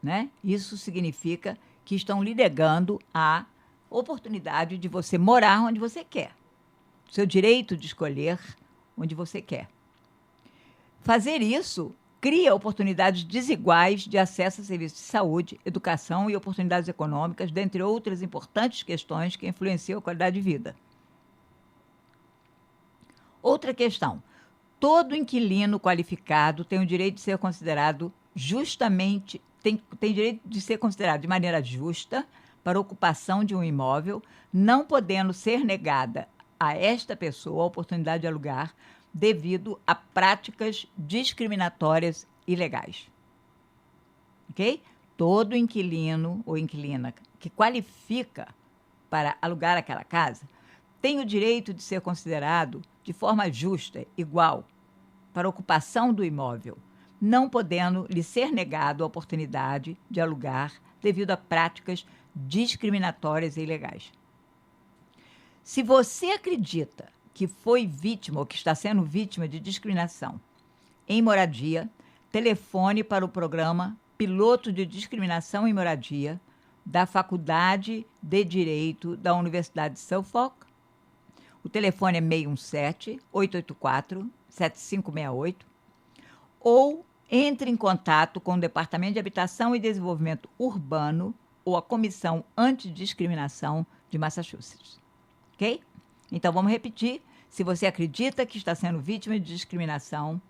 né? Isso significa que estão lhe negando a oportunidade de você morar onde você quer. Seu direito de escolher onde você quer. Fazer isso cria oportunidades desiguais de acesso a serviços de saúde, educação e oportunidades econômicas, dentre outras importantes questões que influenciam a qualidade de vida. Outra questão: todo inquilino qualificado tem o direito de ser considerado justamente, tem direito de ser considerado de maneira justa para a ocupação de um imóvel, não podendo ser negada a esta pessoa a oportunidade de alugar devido a práticas discriminatórias ilegais. Ok? todo inquilino ou inquilina que qualifica para alugar aquela casa tem o direito de ser considerado de forma justa, igual, para a ocupação do imóvel, não podendo lhe ser negado a oportunidade de alugar devido a práticas discriminatórias e ilegais. Se você acredita que foi vítima ou que está sendo vítima de discriminação em moradia, telefone para o programa Piloto de Discriminação em Moradia da Faculdade de Direito da Universidade de Suffolk. O telefone é 617-884-7568 ou entre em contato com o Departamento de Habitação e Desenvolvimento Urbano ou a Comissão Antidiscriminação de Massachusetts. Ok? Então, vamos repetir. Se você acredita que está sendo vítima de discriminação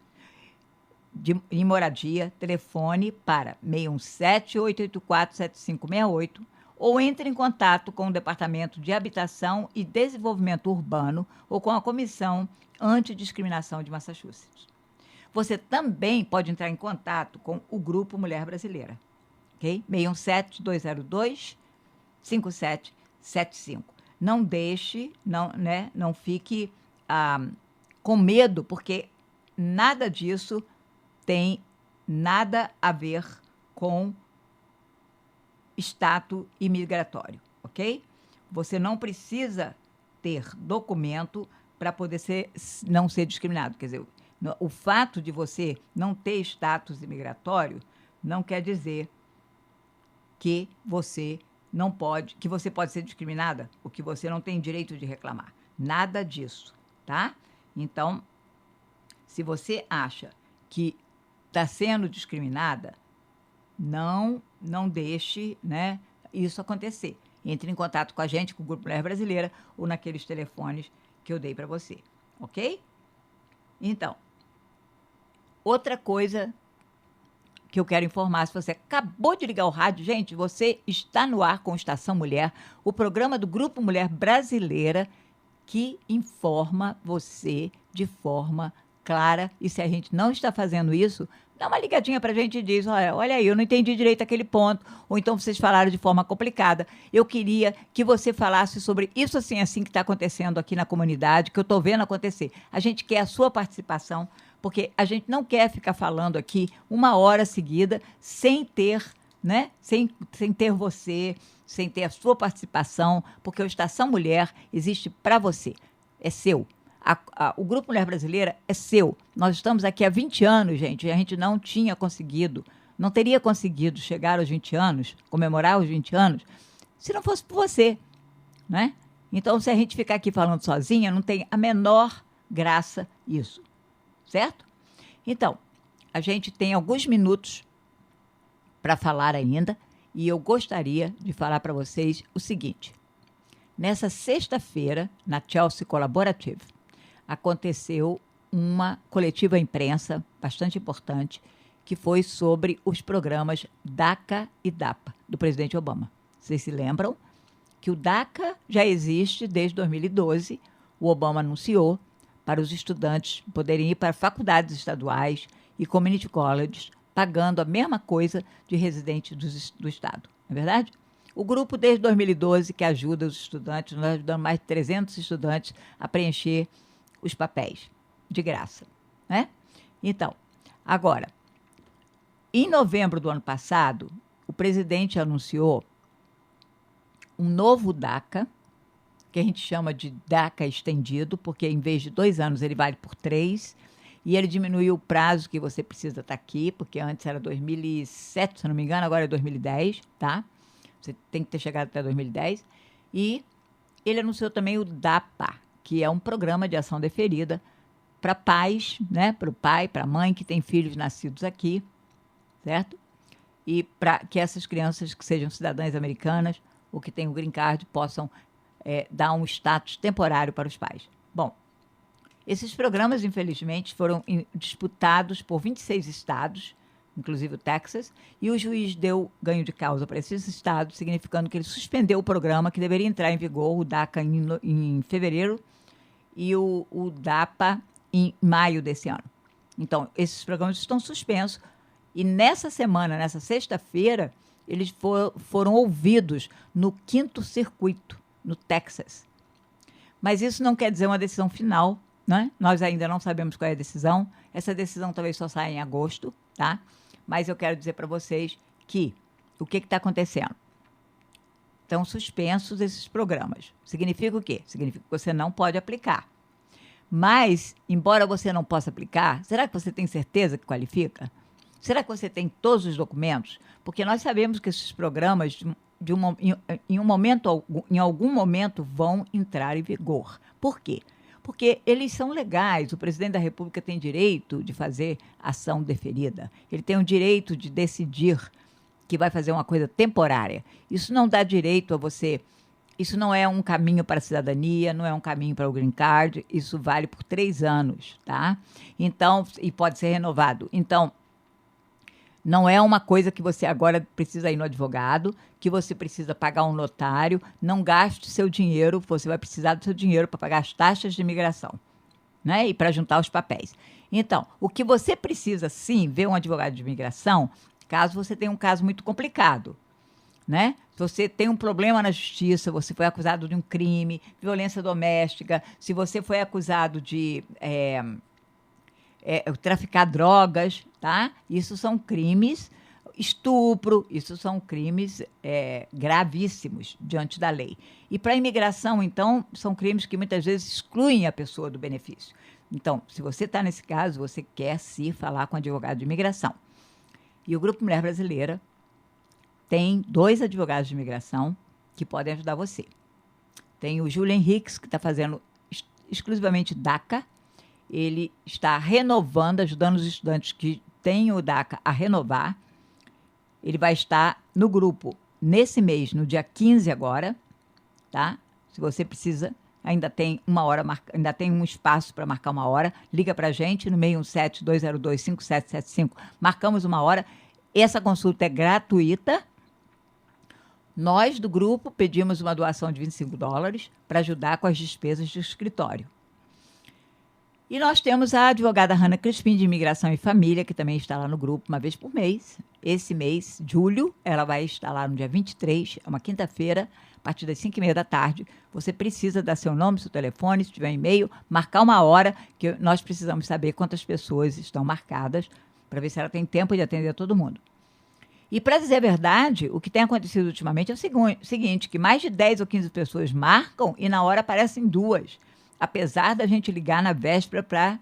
em moradia, telefone para 617-884-7568 ou entre em contato com o Departamento de Habitação e Desenvolvimento Urbano ou com a Comissão Antidiscriminação de Massachusetts. Você também pode entrar em contato com o Grupo Mulher Brasileira, ok? 617-202-5775. Não deixe, não fique com medo, porque nada disso tem nada a ver com status imigratório, ok? Você não precisa ter documento para poder não ser discriminado. Quer dizer, o fato de você não ter status imigratório não quer dizer que você não pode, que você pode ser discriminada ou que você não tem direito de reclamar. Nada disso, tá? Então, se você acha que está sendo discriminada, não deixe, isso acontecer. Entre em contato com a gente, com o Grupo Mulher Brasileira, ou naqueles telefones que eu dei para você, ok? Então, outra coisa que eu quero informar, se você acabou de ligar o rádio, gente, você está no ar com Estação Mulher, o programa do Grupo Mulher Brasileira que informa você de forma clara, e se a gente não está fazendo isso, dá uma ligadinha para a gente e diz, olha aí, eu não entendi direito aquele ponto, ou então vocês falaram de forma complicada. Eu queria que você falasse sobre isso assim que está acontecendo aqui na comunidade, que eu estou vendo acontecer. A gente quer a sua participação, porque a gente não quer ficar falando aqui 1 hora seguida sem ter, sem ter você, sem ter a sua participação, porque o Estação Mulher existe para você, é seu. O Grupo Mulher Brasileira é seu. Nós estamos aqui há 20 anos, gente, e a gente não teria conseguido chegar aos 20 anos, comemorar os 20 anos, se não fosse por você, né? Então, se a gente ficar aqui falando sozinha, não tem a menor graça isso, certo? Então, a gente tem alguns minutos para falar ainda, e eu gostaria de falar para vocês o seguinte. Nessa sexta-feira, na Chelsea Collaborative, aconteceu uma coletiva à imprensa bastante importante, que foi sobre os programas DACA e DAPA, do presidente Obama. Vocês se lembram que o DACA já existe desde 2012, o Obama anunciou para os estudantes poderem ir para faculdades estaduais e community colleges, pagando a mesma coisa de residente do estado, não é verdade? O grupo, desde 2012, que ajuda os estudantes, nós ajudamos mais de 300 estudantes a preencher os papéis, de graça, né? Então, agora, em novembro do ano passado, o presidente anunciou um novo DACA, que a gente chama de DACA estendido, porque em vez de 2 anos ele vale por 3, e ele diminuiu o prazo que você precisa estar aqui, porque antes era 2007, se não me engano, agora é 2010, tá? Você tem que ter chegado até 2010. E ele anunciou também o DAPA, que é um programa de ação deferida para pais, para o pai, para a mãe que tem filhos nascidos aqui, certo? E para que essas crianças que sejam cidadãs americanas ou que tenham green card possam dar um status temporário para os pais. Bom, esses programas, infelizmente, foram disputados por 26 estados, inclusive o Texas, e o juiz deu ganho de causa para esses estados, significando que ele suspendeu o programa que deveria entrar em vigor, o DACA, em fevereiro, e o DAPA em maio desse ano. Então, esses programas estão suspensos. E nessa semana, nessa sexta-feira, eles foram ouvidos no 5º Circuito, no Texas. Mas isso não quer dizer uma decisão final, né? Nós ainda não sabemos qual é a decisão. Essa decisão talvez só saia em agosto, tá? Mas eu quero dizer para vocês que o que está acontecendo? Estão suspensos esses programas. Significa o quê? Significa que você não pode aplicar. Mas, embora você não possa aplicar, será que você tem certeza que qualifica? Será que você tem todos os documentos? Porque nós sabemos que esses programas, em algum momento, vão entrar em vigor. Por quê? Porque eles são legais. O presidente da República tem direito de fazer ação deferida. Ele tem o direito de decidir que vai fazer uma coisa temporária. Isso não dá direito a você. Isso não é um caminho para a cidadania, não é um caminho para o Green Card. Isso vale por 3 anos, tá? Então, e pode ser renovado. Então, não é uma coisa que você agora precisa ir no advogado, que você precisa pagar um notário. Não gaste seu dinheiro, você vai precisar do seu dinheiro para pagar as taxas de imigração, né? E para juntar os papéis. Então, o que você precisa, sim, ver um advogado de imigração, caso você tenha um caso muito complicado, né? Se você tem um problema na justiça, você foi acusado de um crime, violência doméstica, se você foi acusado de traficar drogas, tá? Isso são crimes, estupro, isso são crimes gravíssimos diante da lei. E para a imigração, então, são crimes que muitas vezes excluem a pessoa do benefício. Então, se você está nesse caso, você quer sim falar com o advogado de imigração. E o Grupo Mulher Brasileira tem 2 advogados de imigração que podem ajudar você. Tem o Júlio Henriques, que está fazendo exclusivamente DACA. Ele está renovando, ajudando os estudantes que têm o DACA a renovar. Ele vai estar no grupo nesse mês, no dia 15 agora, tá? Se você precisa, ainda tem ainda tem um espaço para marcar uma hora. Liga para a gente no 617-202-5775. Marcamos uma hora. Essa consulta é gratuita. Nós, do grupo, pedimos uma doação de $25 para ajudar com as despesas do escritório. E nós temos a advogada Hanna Crispim, de Imigração e Família, que também está lá no grupo uma vez por mês. Esse mês, julho, ela vai estar lá no dia 23, é uma quinta-feira, a partir das 5h30 da tarde. Você precisa dar seu nome, seu telefone, se tiver e-mail, marcar uma hora, que nós precisamos saber quantas pessoas estão marcadas, para ver se ela tem tempo de atender todo mundo. E, para dizer a verdade, o que tem acontecido ultimamente é o seguinte, que mais de 10 ou 15 pessoas marcam e na hora aparecem 2. Apesar da gente ligar na véspera para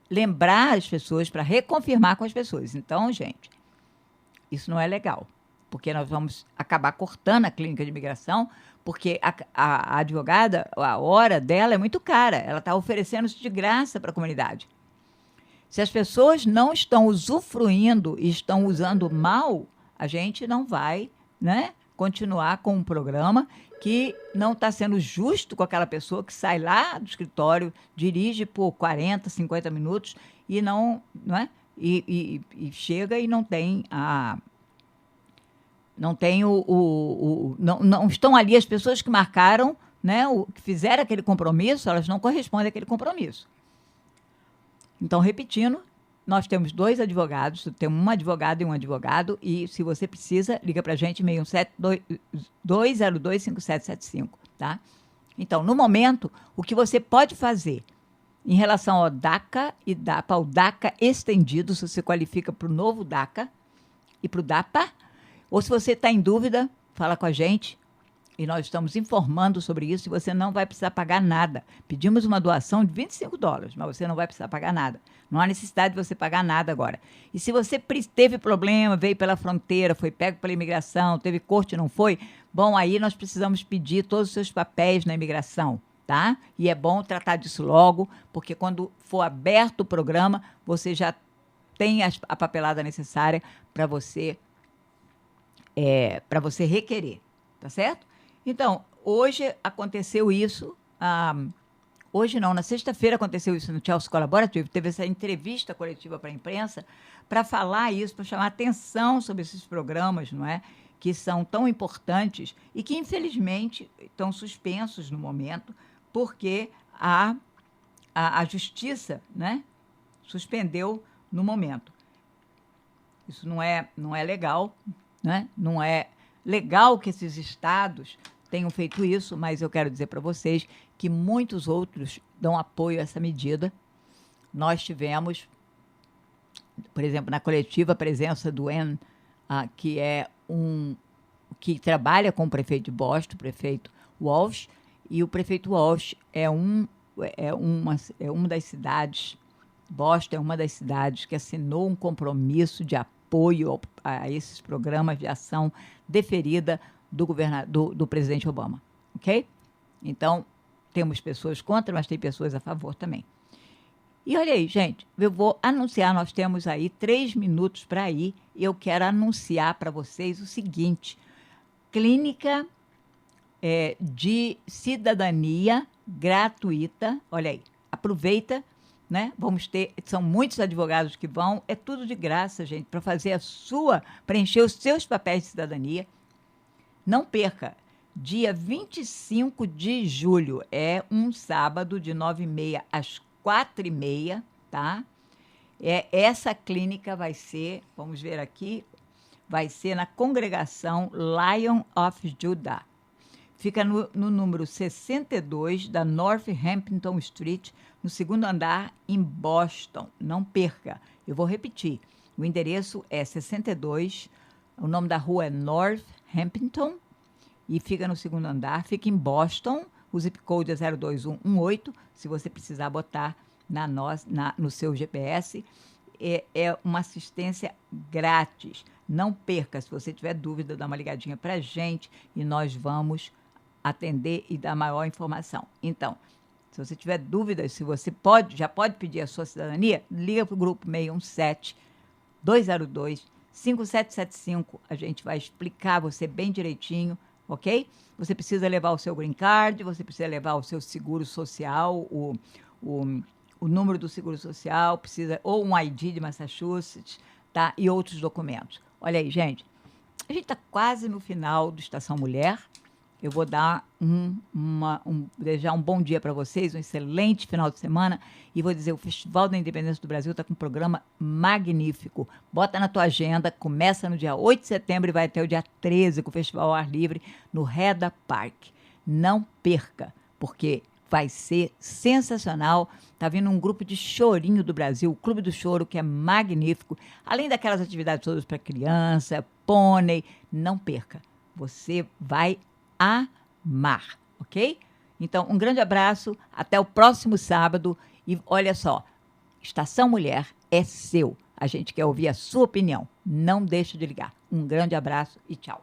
lembrar as pessoas, para reconfirmar com as pessoas. Então, gente, isso não é legal, porque nós vamos acabar cortando a clínica de imigração, porque a advogada, a hora dela é muito cara, ela está oferecendo isso de graça para a comunidade. Se as pessoas não estão usufruindo e estão usando mal, a gente não vai, né, continuar com um programa que não está sendo justo com aquela pessoa que sai lá do escritório, dirige por 40, 50 minutos e não é? E chega e não tem não estão ali as pessoas que marcaram, né, que fizeram aquele compromisso, elas não correspondem àquele compromisso. Então, repetindo, nós temos 2 advogados, temos uma advogada e um advogado, e se você precisa, liga para a gente, 617-202-5775, tá? Então, no momento, o que você pode fazer em relação ao DACA e DAPA, ao DACA estendido, se você qualifica para o novo DACA e para o DAPA, ou se você está em dúvida, fala com a gente, e nós estamos informando sobre isso, e você não vai precisar pagar nada. Pedimos uma doação de $25, mas você não vai precisar pagar nada. Não há necessidade de você pagar nada agora. E se você teve problema, veio pela fronteira, foi pego pela imigração, teve corte e não foi, bom, aí nós precisamos pedir todos os seus papéis na imigração, tá? E é bom tratar disso logo, porque quando for aberto o programa, você já tem a papelada necessária para você requerer, tá certo? Então, hoje aconteceu isso, hoje não, na sexta-feira aconteceu isso no Chelsea Collaborative, teve essa entrevista coletiva para a imprensa para falar isso, para chamar atenção sobre esses programas, não é? Que são tão importantes e que, infelizmente, estão suspensos no momento, porque a Justiça, né, suspendeu no momento. Isso não é legal, né? Não é legal que esses estados tenham feito isso, mas eu quero dizer para vocês que muitos outros dão apoio a essa medida. Nós tivemos, por exemplo, na coletiva, a presença do que é que trabalha com o prefeito de Boston, o prefeito Walsh, e o prefeito Walsh é uma das cidades, Boston é uma das cidades que assinou um compromisso de apoio a esses programas de ação deferida do presidente Obama, ok? Então, temos pessoas contra, mas tem pessoas a favor também. E olha aí, gente, eu vou anunciar, nós temos aí 3 minutos para ir, e eu quero anunciar para vocês o seguinte: clínica de cidadania gratuita, olha aí, aproveita, né? Vamos ter, são muitos advogados que vão, é tudo de graça, gente, para fazer preencher os seus papéis de cidadania. Não perca, dia 25 de julho, é um sábado, de 9h30 às 4h30, tá? Essa clínica vai ser, vamos ver aqui, vai ser na congregação Lion of Judah. Fica no número 62 da Northampton Street, no 2º andar, em Boston. Não perca. Eu vou repetir. O endereço é 62, o nome da rua é Northampton, e fica no 2º andar, fica em Boston. O zip code é 02118, se você precisar botar no seu GPS. É uma assistência grátis. Não perca. Se você tiver dúvida, dá uma ligadinha para a gente e nós vamos atender e dar maior informação. Então, se você tiver dúvidas, se você já pode pedir a sua cidadania, liga para o grupo 617-202-5775. A gente vai explicar você bem direitinho, ok? Você precisa levar o seu green card, você precisa levar o seu seguro social, o número do seguro social, ou um ID de Massachusetts, tá? E outros documentos. Olha aí, gente, a gente está quase no final do Estação Mulher. Eu vou dar desejar um bom dia para vocês, um excelente final de semana, e vou dizer, o Festival da Independência do Brasil está com um programa magnífico. Bota na tua agenda, começa no dia 8 de setembro e vai até o dia 13 com o Festival ao Ar Livre no Reda Park. Não perca, porque vai ser sensacional. Está vindo um grupo de chorinho do Brasil, o Clube do Choro, que é magnífico. Além daquelas atividades todas para criança, pônei, não perca. Você vai amar, ok? Então, um grande abraço, até o próximo sábado. E olha só, Estação Mulher é seu. A gente quer ouvir a sua opinião. Não deixe de ligar. Um grande abraço e tchau.